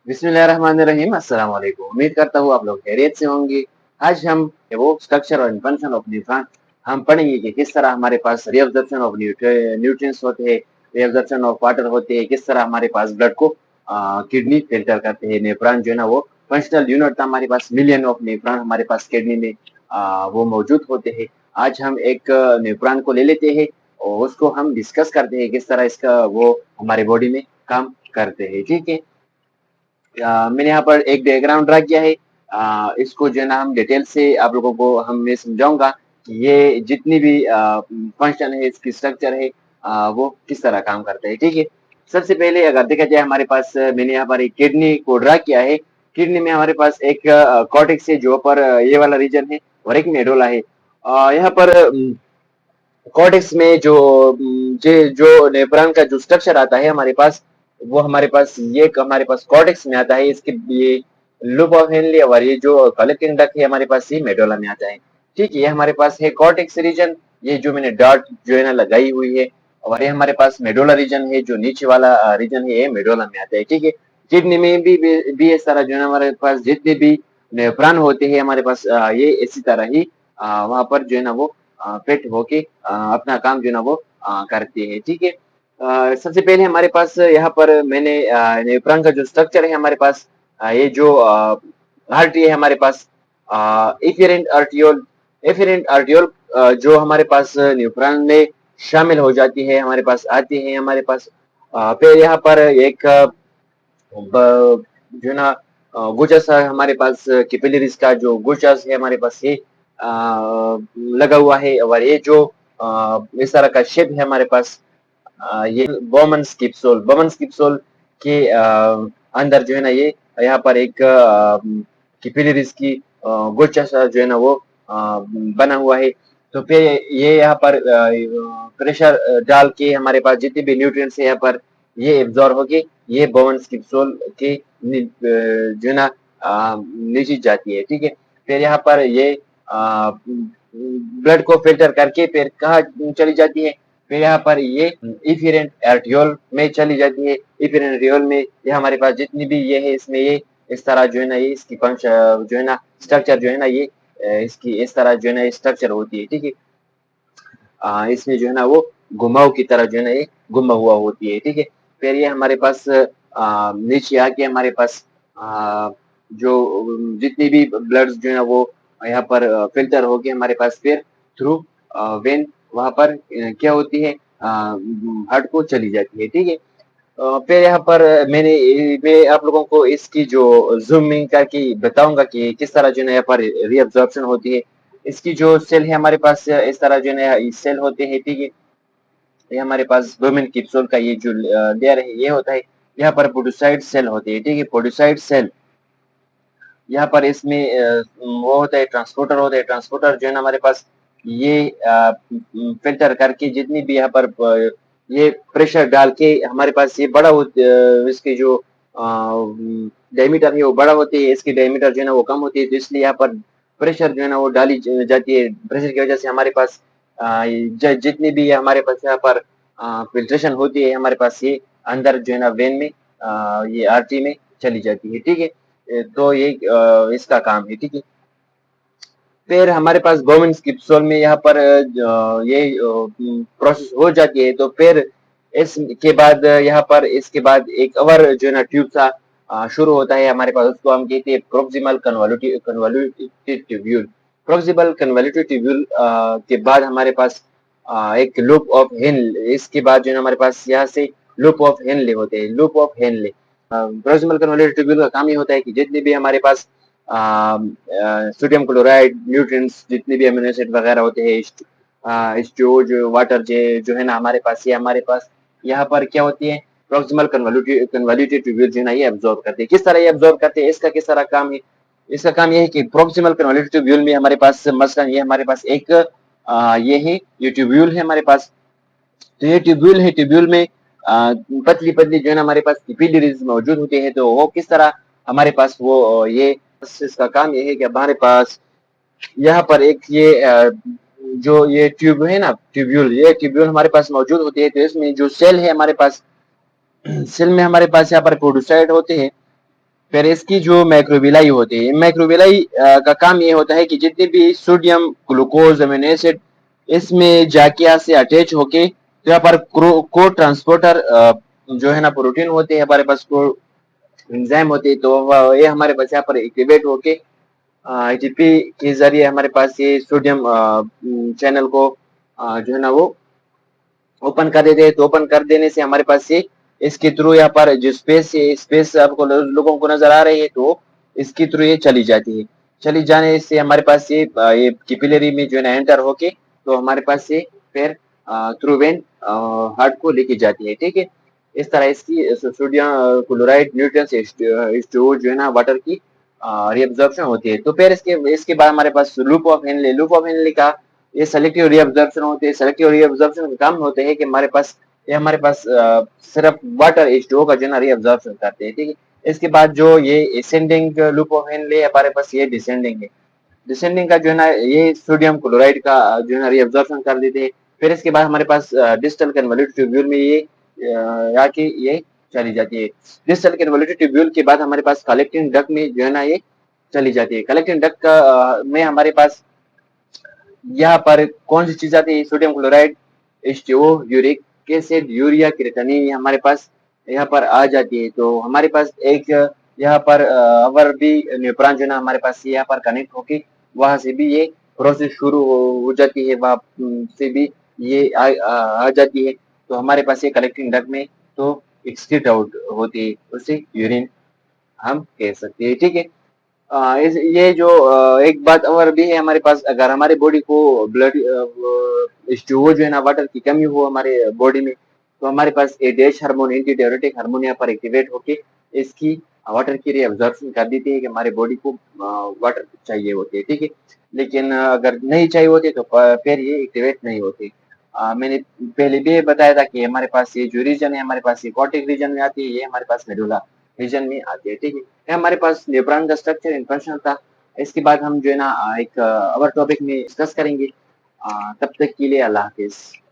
बिस्मिल्लाहिर्रहमानिर्रहीम। अस्सलाम वालेकुम। उम्मीद करता हूँ आप लोग खैरियत से होंगे। आज हम वो स्ट्रक्चर और फंक्शन ऑफ न्यूट्रॉन हम पढ़ेंगे कि किस तरह हमारे पास रीअब्जॉर्प्शन ऑफ न्यूट्रिएंट्स होते हैं, रीअब्जॉर्प्शन ऑफ वाटर होते हैं, किस तरह हमारे पास ब्लड को किडनी फिल्टर करते हैं। न्यूट्रॉन जो है ना वो फंक्शनल यूनिट हमारे पास मिलियन ऑफ न्यूट्रॉन हमारे पास किडनी में वो मौजूद होते हैं। आज हम एक न्यूट्रॉन को ले लेते हैं और उसको हम डिस्कस करते हैं किस तरह इसका वो हमारे बॉडी में काम करते हैं। ठीक है। मैंने यहाँ पर एक डायग्राम ड्रा किया है। इसको जो है ना हम डिटेल से आप लोगों को मैं समझाऊंगा कि ये जितनी भी फंक्शन है, इसकी स्ट्रक्चर है, वो किस तरह काम करता है। ठीक है। सबसे पहले अगर देखा जाए हमारे पास मैंने यहाँ पर एक किडनी को ड्रा किया है। किडनी में हमारे पास एक कॉर्टेक्स है जो पर ये वाला रीजन है और एक मेडुला है। यहाँ पर कॉर्टेक्स में जो नेफ्रॉन का जो स्ट्रक्चर आता है हमारे पास, वो हमारे पास ये हमारे पास कॉर्टेक्स में आता है। इसके ये लूप ऑफ हेनले और ये जो कलेक्टिंग डक्ट है हमारे पास ये मेडुला में आता है। ठीक है। ये हमारे पास है कॉर्टेक्स रीजन, ये जो मैंने डॉट जो है ना लगाई हुई है, और ये हमारे पास मेडुला रीजन है, जो नीचे वाला रीजन है ये मेडुला में आता है। ठीक है। किडनी में भी इस तरह जो है ना हमारे पास जितने भी नेफ्रॉन होते हैं हमारे पास ये इसी तरह ही वहां पर जो है ना वो फिट होके अपना काम जो है ना वो करती है। ठीक है। सबसे पहले हमारे पास यहाँ पर मैंने नेफ्रॉन का जो स्ट्रक्चर है हमारे पास ये जो आर्टरी है हमारे पास एफिरेंट आर्टियोल, एफिरेंट आर्टियोल जो हमारे पास नेफ्रॉन में शामिल हो जाती है, हमारे पास आती है हमारे पास। फिर यहाँ पर एक जो है ना गोचस हमारे पास कैपिलरीज का जो गोचस है हमारे पास ये लगा हुआ है, और ये जो इस तरह का शेप है हमारे पास ये बोमन्स किप्सोल, बोमन्स किप्सोल के अंदर जो है ना ये यहाँ पर एक कैपिलरीज की गोचस जो है ना वो बना हुआ है। तो फिर ये यहाँ पर प्रेशर डाल के हमारे पास जितने भी न्यूट्रिएंट्स है यहाँ पर ये एब्जॉर्ब होके ये बोमन्स किप्सोल के जो है ना नीचे जाती है। ठीक है। फिर यहाँ पर ये ब्लड को फिल्टर करके फिर कहाँ चली जाती है, फिर यहाँ पर ये इफेरेंट आर्टियोल में चली जाती है। इफेरेंट आर्टियोल में ये हमारे पास जितनी भी ये है इसमें ये इस तरह जो है ना ये इसकी पंच जो है ना स्ट्रक्चर जो है ना ये इसकी इस तरह जो है ना स्ट्रक्चर होती है। ठीक है। इसमें जो है ना वो घुमाव की तरह जो है ना ये गुमा हुआ होती है। ठीक है। फिर ये हमारे पास नीचे आके हमारे पास जो जितनी भी ब्लड जो है ना वो यहाँ पर फिल्टर होके हमारे पास फिर थ्रू वेन वहां पर क्या होती है हार्ट को चली जाती है। ठीक है। फिर यहाँ पर मैं आप लोगों को इसकी जो जूमिंग करके बताऊंगा कि किस तरह जो है यहाँ पर रीअब्जॉर्प्शन होती है। इसकी जो सेल है हमारे पास इस तरह जो है सेल होते हैं। ठीक है। ये हमारे पास वुमेन कैप्सूल का ये जो लेयर है ये होता है। यहाँ पर पोडोसाइट सेल होती है। ठीक है। पोडोसाइट सेल यहाँ पर इसमें वो होता है ट्रांसपोर्टर होता है। ट्रांसपोर्टर जो है ना हमारे पास ये फिल्टर करके जितनी भी यहाँ पर ये प्रेशर डाल के हमारे पास ये बड़ा इसकी जो डायमीटर है वो बड़ा होती है, इसकी डायमीटर जो है ना वो कम होती है, तो इसलिए यहाँ पर प्रेशर जो है ना वो डाली जाती है। प्रेशर की वजह से हमारे पास जितनी भी हमारे पास यहाँ पर फिल्ट्रेशन होती है हमारे पास ये अंदर जो है ना वेन में ये आर्टरी में चली जाती है। ठीक है। तो ये इसका काम है। ठीक है। फिर हमारे पास बोमेन कैप्सूल में यहाँ पर ये प्रोसेस हो जाती है, तो फिर इसके बाद यहाँ पर इसके बाद एक और जो है ना ट्यूब सा शुरू होता है हमारे पास, उसको हम कहते हैं proximal convoluted tubule. Proximal convoluted tubule के बाद हमारे पास एक लूप ऑफ हेनले, इसके बाद जो है हमारे पास यहाँ से लूप ऑफ हेनले होते हैं। Loop of Henle proximal convoluted tubule का काम ये होता है कि जितने भी हमारे पास सोडियम क्लोराइड न्यूट्रिएंट्स जितने भी अमीनो एसिड वगैरह होते हैं स्टोज वाटर जो है ना हमारे पास ये हमारे पास यहाँ पर क्या होती है प्रोक्सिमल कन्वोल्यूटिव ट्यूब्यूल जो है ना ये एब्जॉर्ब करते हैं। किस तरह ये एब्जॉर्ब करते हैं, इसका किस तरह काम है? इसका काम ये है कि प्रोक्सिमल कन्वोल्यूटिव ट्यूब्यूल में हमारे पास मसलन ये हमारे पास एक ये है, ये ट्यूब्यूल है हमारे पास। तो ये ट्यूब्यूल है, ट्यूब्यूल में पतली पतली जो है ना हमारे पास कैपिलरीज मौजूद होते हैं। तो वो किस तरह हमारे पास वो ये इसका काम ये है कि हमारे पास यहाँ पर एक ये जो ये ट्यूब है ना ट्यूब्यूल, ये ट्यूब्यूल हमारे पास मौजूद होती है। तो इसमें जो सेल है हमारे पास सेल में हमारे पास यहाँ पर पोडोसाइट होते हैं। फिर इसकी जो मैक्रोविलाई होती है, मैक्रोविलाई का काम ये होता है कि जितने भी सोडियम, ग्लूकोज, अमीनो एसिड इसमें जाके यहाँ से अटैच होके, तो यहाँ पर को ट्रांसपोर्टर जो है ना प्रोटीन होते हैं हमारे पास, को एंजाइम होते हैं, तो ये हमारे पास यहाँ पर एक्टिवेट होके एटीपी के जरिए हमारे पास ये सोडियम चैनल को जो है ना वो ओपन कर देते हैं। तो ओपन कर देने से हमारे पास ये इसके थ्रू यहाँ पर जो स्पेस है, स्पेस आपको लोगों को नजर आ रही है, तो इसके थ्रू ये चली जाती है। चली जाने से हमारे पास ये कैपिलरी में जो है ना एंटर होके, तो हमारे पास ये फिर थ्रू वेन हार्ट को लेके जाती है। ठीक है, इस तरह इसकी सोडियम क्लोराइड न्यूट्रिएंट्स H2O जो है ना वाटर की रिएब्जॉर्प्शन होती है। तो फिर इसके इसके बाद हमारे पास लूप ऑफ हेनले का ये सेलेक्टिव रीअब्जॉर्प्शन होते हैं। सेलेक्टिव रीअब्जॉर्प्शन का काम होते हैं कि हमारे पास सिर्फ वाटर H2O का जो है ना रीअब्जॉर्प्शन करते हैं। ठीक है, इसके बाद जो ये असेंडिंग लूप ऑफ हेनले हमारे पास ये डिसेंडिंग है। डिसेंडिंग का जो है ना ये सोडियम क्लोराइड का जो है ना रीअब्जॉर्प्शन कर देते हैं। फिर इसके बाद हमारे पास डिस्टल कन्वोल्यूट ट्यूब्यूल में ये आके ये चली जाती है। डिस्टल कन्वोल्यूट ट्यूब्यूल के बाद हमारे पास कलेक्टिंग डक्ट में जो है ना ये चली जाती है। कलेक्टिंग डक्ट का में हमारे पास यहाँ पर कौन सी चीज आती है, sodium chloride, H2O, uric acid, urea, creatinine हमारे पास यहाँ पर आ जाती है। तो हमारे पास एक यहाँ पर अवर भी न्यूट्रॉन जो है ना हमारे पास यहाँ पर कनेक्ट होके वहां से भी ये प्रोसेस शुरू हो जाती है, वहां से भी ये आ जाती है। तो हमारे पास ये कलेक्टिंग डक्ट में तो एक्सक्रीट आउट होती है, उसे यूरिन हम कह सकते हैं। ठीक है, ये जो एक बात और भी है हमारे पास, अगर हमारे बॉडी को ब्लड H2O जो है ना वाटर की कमी हो हमारे बॉडी में, तो हमारे पास A dash hormone, anti diuretic hormone यहाँ पर एक्टिवेट होके इसकी वाटर की रीअब्जॉर्प्शन कर देती है कि हमारे बॉडी को वाटर चाहिए होती है। ठीक है, लेकिन अगर नहीं चाहिए होती तो फिर ये एक्टिवेट नहीं होती। मैंने पहले भी बताया था कि हमारे पास ये जो रीजन है हमारे पास ये कॉर्टिक रीजन में आती है, ये हमारे पास मेडुला रीजन में आती है। ठीक है, ये हमारे पास न्यूरॉन का स्ट्रक्चर एंड फंक्शन था। इसके बाद हम जो है ना एक और टॉपिक में डिस्कस करेंगे। तब तक के लिए अल्लाह हाफिज।